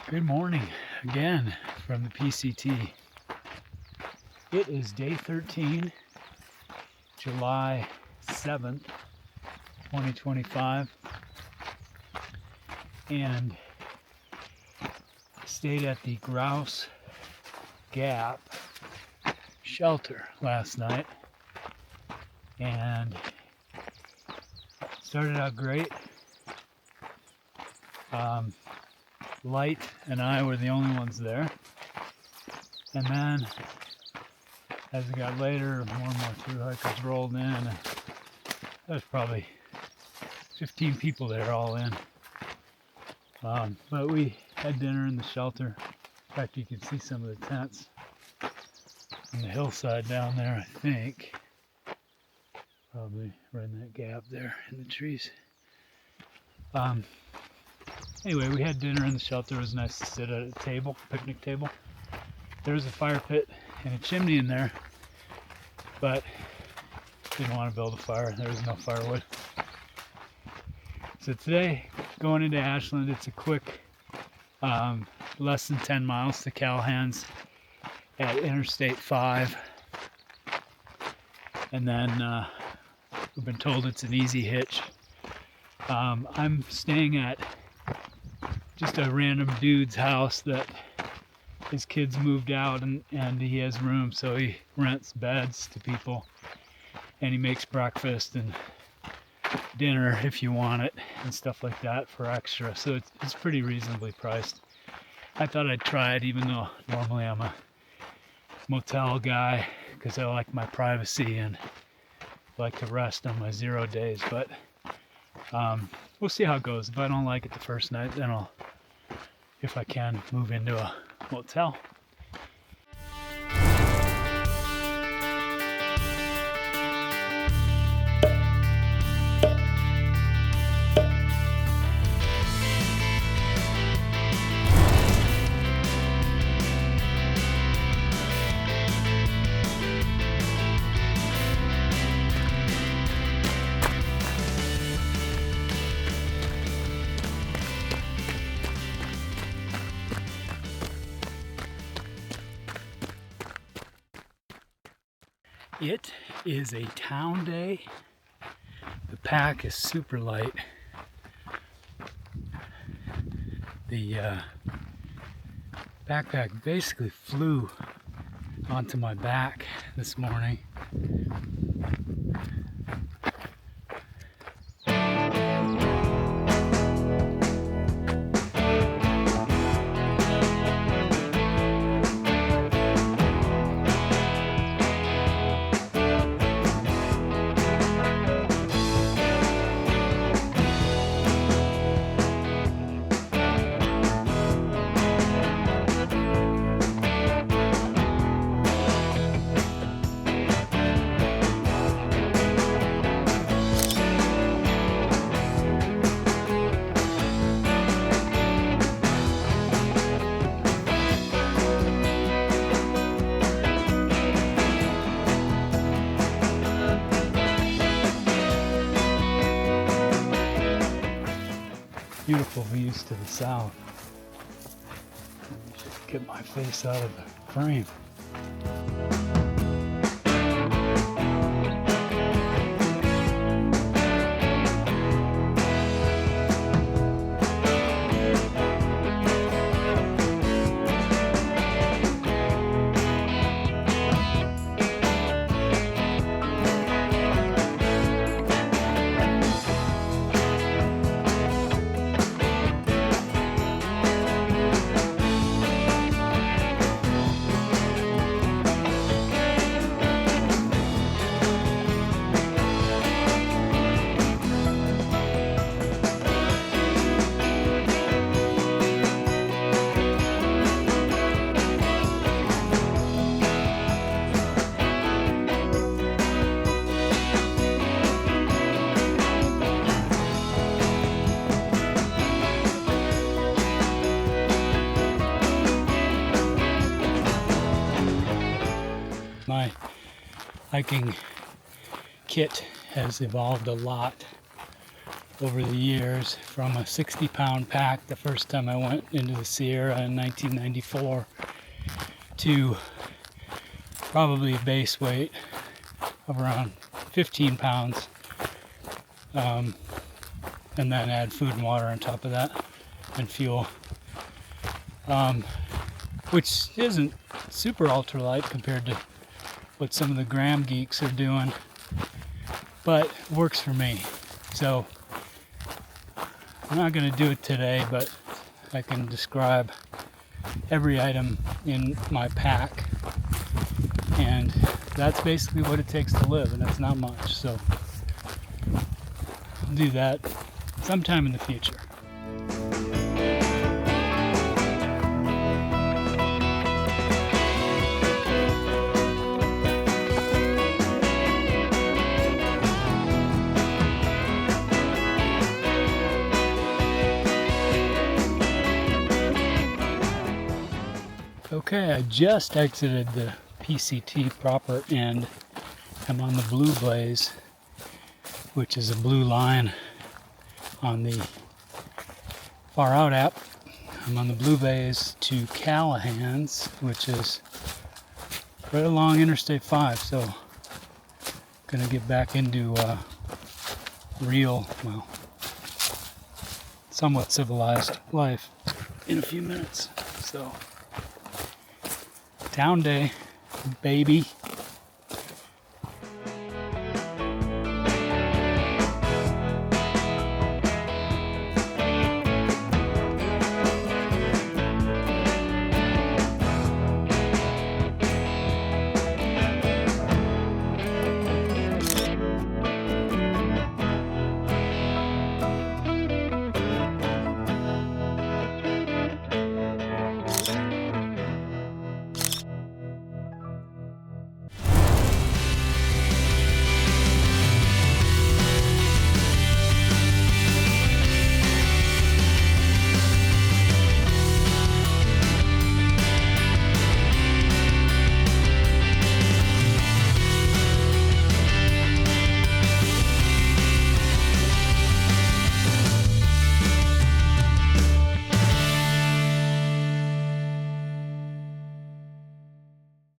Good morning again from the PCT. It is day 13, July 7th, 2025, and stayed at the Grouse Gap shelter last night, and started out great. Light and I were the only ones there, and then as it got later, more and more thru hikers rolled in, and there's probably 15 people there all in. But we had dinner in the shelter. In fact, you can see some of the tents on the hillside down there, I think. Probably right in that gap there in the trees. Anyway, we had dinner in the shelter. It was nice to sit at a table, picnic table. There was a fire pit and a chimney in there, but didn't want to build a fire. There was no firewood. So today, going into Ashland, it's a quick, less than 10 miles to Callahan's at Interstate 5. And then we've been told it's an easy hitch. I'm staying at just a random dude's house that his kids moved out, and he has room, so he rents beds to people, and he makes breakfast and dinner if you want it and stuff like that for extra. So it's pretty reasonably priced. I thought I'd try it, even though normally I'm a motel guy because I like my privacy and like to rest on my 0 days, but we'll see how it goes. If I don't like it the first night, then I'll, if I can, move into a motel. It is a town day. The pack is super light. The backpack basically flew onto my back this morning. Beautiful views to the south. Just get my face out of the frame. My hiking kit has evolved a lot over the years, from a 60-pound pack the first time I went into the Sierra in 1994 to probably a base weight of around 15 pounds, and then add food and water on top of that, and fuel, which isn't super ultralight compared to what some of the gram geeks are doing, but works for me. So I'm not going to do it today, but I can describe every item in my pack, and that's basically what it takes to live, and it's not much. So I'll do that sometime in the future. Okay, I just exited the PCT proper and I'm on the Blue Blaze, which is a blue line on the Far Out app. I'm on the Blue Blaze to Callahan's, which is right along Interstate 5, so I'm gonna get back into real, well, somewhat civilized life in a few minutes. So, town day, baby.